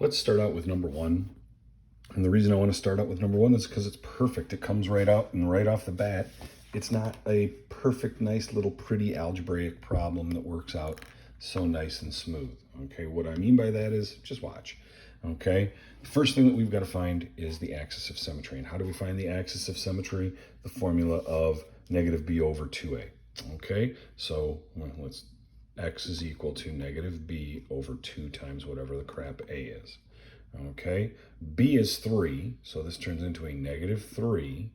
Let's start out with number one. And the reason I want to start out with number one is because it's perfect. It comes right out and right off the bat. It's not a perfect, nice little pretty algebraic problem that works out so nice and smooth. Okay, what I mean by that is just watch. Okay, the first thing that we've got to find is the axis of symmetry. And how do we find the axis of symmetry? The formula of negative b over 2a. Okay, so let's x is equal to negative b over 2 times whatever the crap a is. Okay, b is 3, so this turns into a negative 3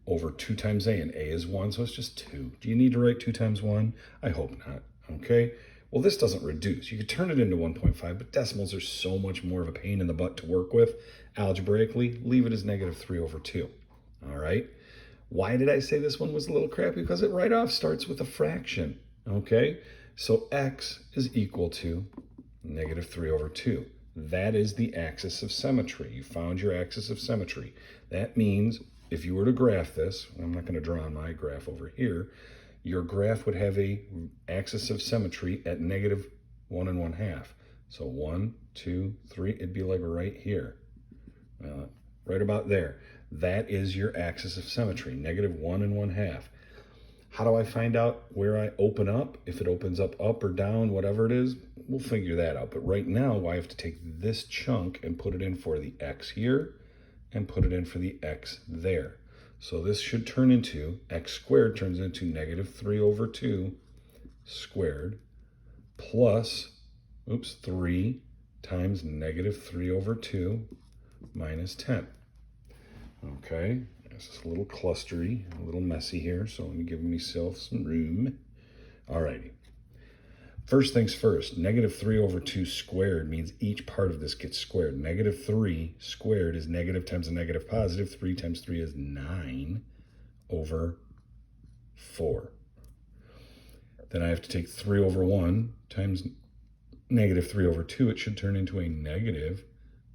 over 2 times a, and a is 1, so it's just 2. Do you need to write 2 times 1? I hope not. Okay, well, this doesn't reduce. You could turn it into 1.5, but decimals are so much more of a pain in the butt to work with. Algebraically, leave it as negative 3 over 2. All right, why did I say this one was a little crappy? Because it right off starts with a fraction. Okay, so x is equal to negative 3 over 2. That is the axis of symmetry. You found your axis of symmetry. That means if you were to graph this, I'm not going to draw on my graph over here, your graph would have a axis of symmetry at negative 1 1/2. So 1, 2, 3, it'd be like right here, right about there. That is your axis of symmetry, negative 1 1/2. How do I find out where I open up? If it opens up or down, whatever it is, we'll figure that out. But right now, I have to take this chunk and put it in for the x here and put it in for the x there. So this should turn into, x squared turns into negative 3 over 2 squared plus, 3 times negative 3 over 2 minus 10. Okay. It's a little clustery, a little messy here, so let me give myself some room. Alrighty. First things first, negative 3 over 2 squared means each part of this gets squared. Negative 3 squared is negative times a negative positive. 3 times 3 is 9 over 4. Then I have to take 3 over 1 times negative 3 over 2. It should turn into a negative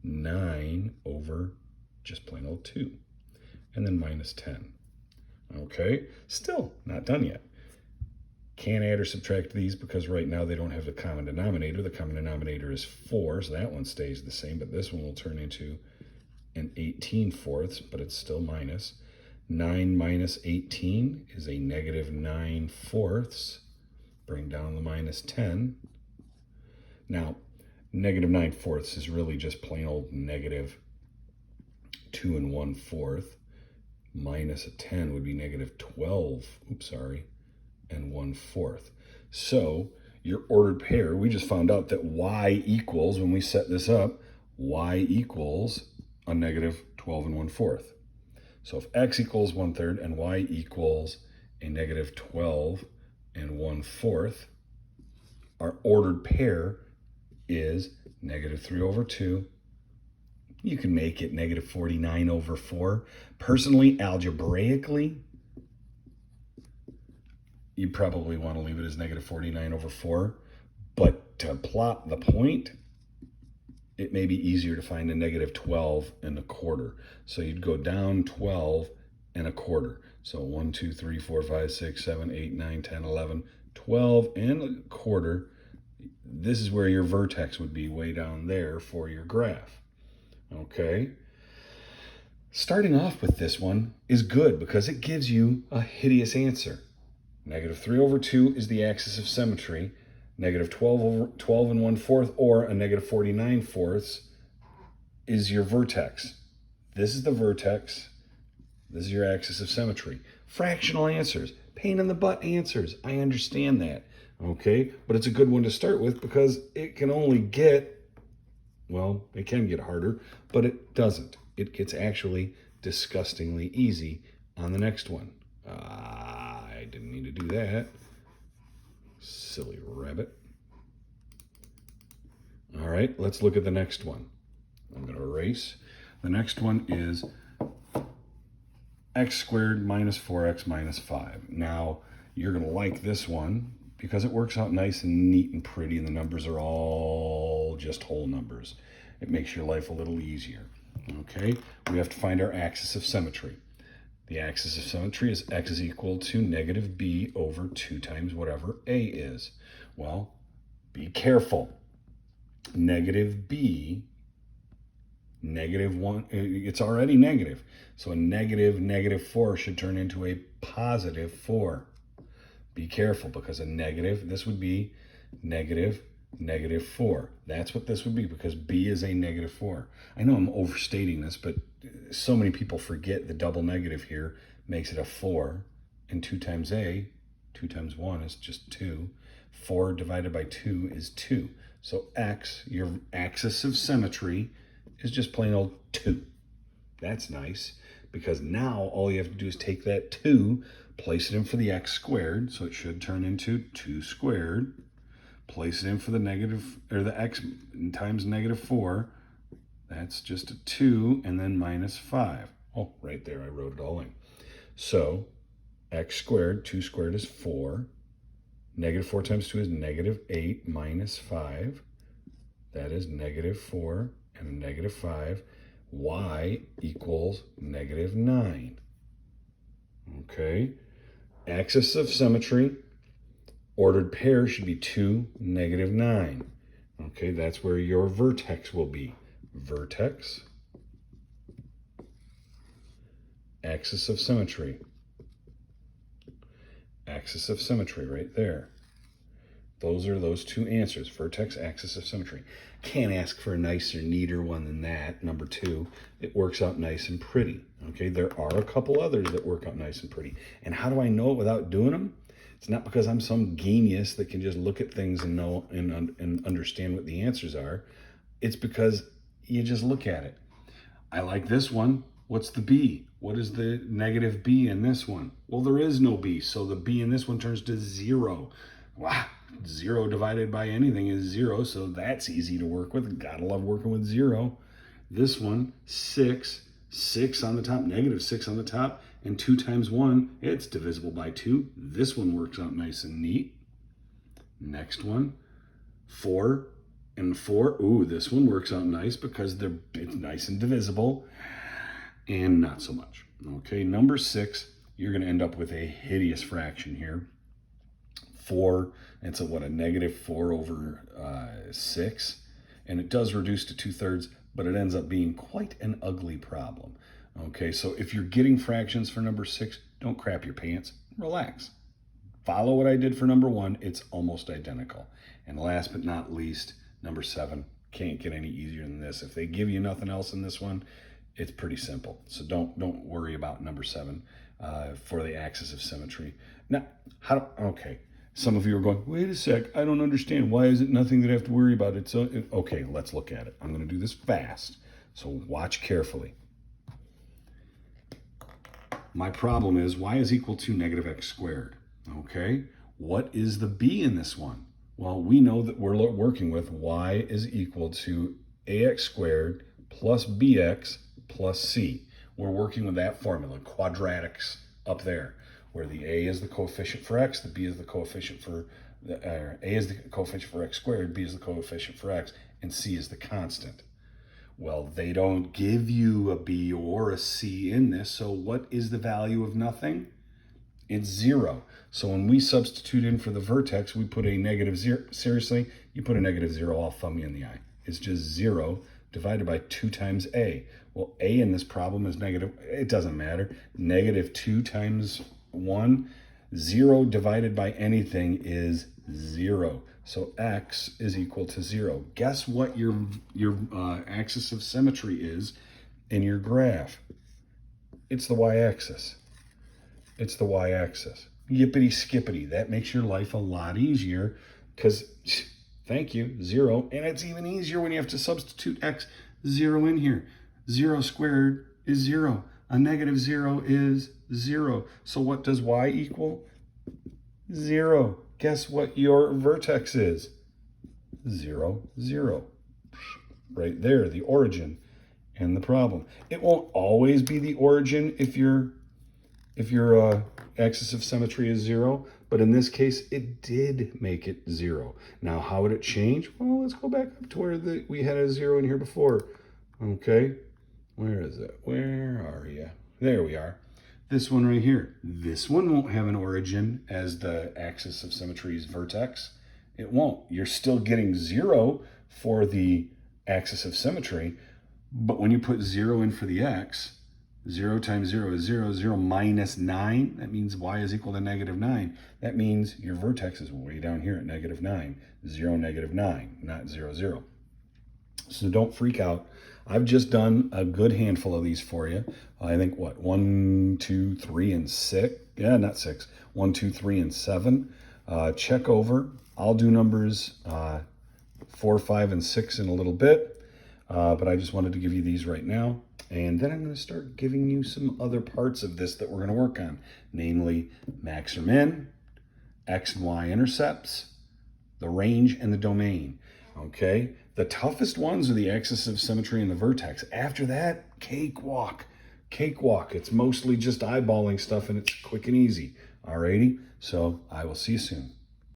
9 over just plain old 2. And then minus 10. Okay, still not done yet. Can't add or subtract these because right now they don't have the common denominator. The common denominator is 4, so that one stays the same, but this one will turn into an 18/4, but it's still minus. 9 minus 18 is a negative 9/4. Bring down the minus 10. Now, negative 9/4 is really just plain old negative 2 1/4. Minus a 10 would be negative 12, and 1/4. So your ordered pair, we just found out that y equals, when we set this up, y equals a negative 12 1/4. So if x equals 1/3 and y equals a negative 12 1/4, our ordered pair is negative 3 over 2. You can make it negative 49 over 4. Personally, algebraically, you probably want to leave it as negative 49 over 4. But to plot the point, it may be easier to find a negative 12 1/4. So you'd go down 12 1/4. So 1, 2, 3, 4, 5, 6, 7, 8, 9, 10, 11, 12 1/4. This is where your vertex would be, way down there for your graph. Okay, starting off with this one is good because it gives you a hideous answer. Negative 3 over 2 is the axis of symmetry. Negative 12 1/4 or a negative 49/4 is your vertex. This is the vertex. This is your axis of symmetry. Fractional answers, pain in the butt answers. I understand that. Okay, but it's a good one to start with because it can only get, well, it can get harder, but it doesn't. It gets actually disgustingly easy on the next one. I didn't mean to do that. Silly rabbit. All right, let's look at the next one. I'm going to erase. The next one is x squared minus 4x minus 5. Now, you're going to like this one because it works out nice and neat and pretty, and the numbers are all just whole numbers. It makes your life a little easier. Okay, we have to find our axis of symmetry. The axis of symmetry is x is equal to negative b over 2 times whatever a is. Well, be careful. Negative b -1, it's already negative. So a -4 should turn into a +4. Be careful, because a negative, this would be -4. That's what this would be, because B is a -4. I know I'm overstating this, but so many people forget the double negative here makes it a 4. And 2 times 1 is just 2. 4 divided by 2 is 2. So X, your axis of symmetry, is just plain old 2. That's nice, because now all you have to do is take that 2, place it in for the x squared, so it should turn into 2 squared. Place it in for the negative, or the x times -4. That's just a 2, and then -5. Oh, right there, I wrote it all in. So x squared, 2 squared is 4. -4 times 2 is -8 minus 5. That is -4 and -5. Y equals -9. Okay. Axis of symmetry, ordered pair should be 2, -9. Okay, that's where your vertex will be. Vertex, axis of symmetry. Axis of symmetry right there. Those are those two answers, vertex, axis of symmetry. Can't ask for a nicer, neater one than that. Number 2, it works out nice and pretty. Okay, there are a couple others that work out nice and pretty. And how do I know it without doing them? It's not because I'm some genius that can just look at things and know and understand what the answers are. It's because you just look at it. I like this one. What's the B? What is the negative B in this one? Well, there is no B, so the B in this one turns to 0. Wow, 0 divided by anything is 0, so that's easy to work with. Gotta love working with 0. This one, 6. 6 on the top, -6 on the top, and 2 times 1, it's divisible by 2. This one works out nice and neat. Next one, 4 and 4. Ooh, this one works out nice because it's nice and divisible, and not so much. Okay, number 6, you're going to end up with a hideous fraction here. 4, it's a -4 over 6, and it does reduce to 2/3, but it ends up being quite an ugly problem. Okay, so if you're getting fractions for number 6, don't crap your pants, relax. Follow what I did for number 1, it's almost identical. And last but not least, number 7, can't get any easier than this. If they give you nothing else in this one, it's pretty simple. So don't worry about number 7 for the axis of symmetry. Now, okay. Some of you are going, wait a sec, I don't understand. Why is it nothing that I have to worry about? Okay, let's look at it. I'm going to do this fast, so watch carefully. My problem is y is equal to -x squared. Okay, what is the b in this one? Well, we know that we're working with y is equal to ax squared plus bx plus c. We're working with that formula, quadratics up there, where the a is the coefficient for x, the b is the coefficient for, a is the coefficient for x squared, b is the coefficient for x, and c is the constant. Well, they don't give you a b or a c in this, so what is the value of nothing? It's 0. So when we substitute in for the vertex, we put a -0. Seriously, you put a -0, I'll thumb you in the eye. It's just 0 divided by 2 times a. Well, a in this problem is negative. It doesn't matter. -2 times 1, 0 divided by anything is 0. So x is equal to 0. Guess what your axis of symmetry is in your graph? It's the y-axis. It's the y-axis. Yippity skippity. That makes your life a lot easier because, thank you, 0. And it's even easier when you have to substitute x 0 in here. 0 squared is 0. A -0 is 0. So what does y equal? 0. Guess what your vertex is? 0, 0. Right there, the origin and the problem. It won't always be the origin if your axis of symmetry is 0, but in this case, it did make it 0. Now, how would it change? Well, let's go back up to where we had a 0 in here before. Okay, where is it? Where are you? There we are. This one right here. This one won't have an origin as the axis of symmetry's vertex. It won't. You're still getting 0 for the axis of symmetry, But when you put 0 in for the x, 0 times 0 is 0. 0 minus 9, that means y is equal to -9. That means your vertex is way down here at -9. 0, -9, not 0, 0. So don't freak out. I've just done a good handful of these for you. I think, what, 1, 2, 3, and 6? Yeah, not 6. 1, 2, 3, and 7. Check over. I'll do numbers 4, 5, and 6 in a little bit. But I just wanted to give you these right now. And then I'm going to start giving you some other parts of this that we're going to work on, namely max or min, x and y intercepts, the range, and the domain. Okay? The toughest ones are the axis of symmetry and the vertex. After that, cakewalk. Cakewalk. It's mostly just eyeballing stuff, and it's quick and easy. Alrighty? So I will see you soon.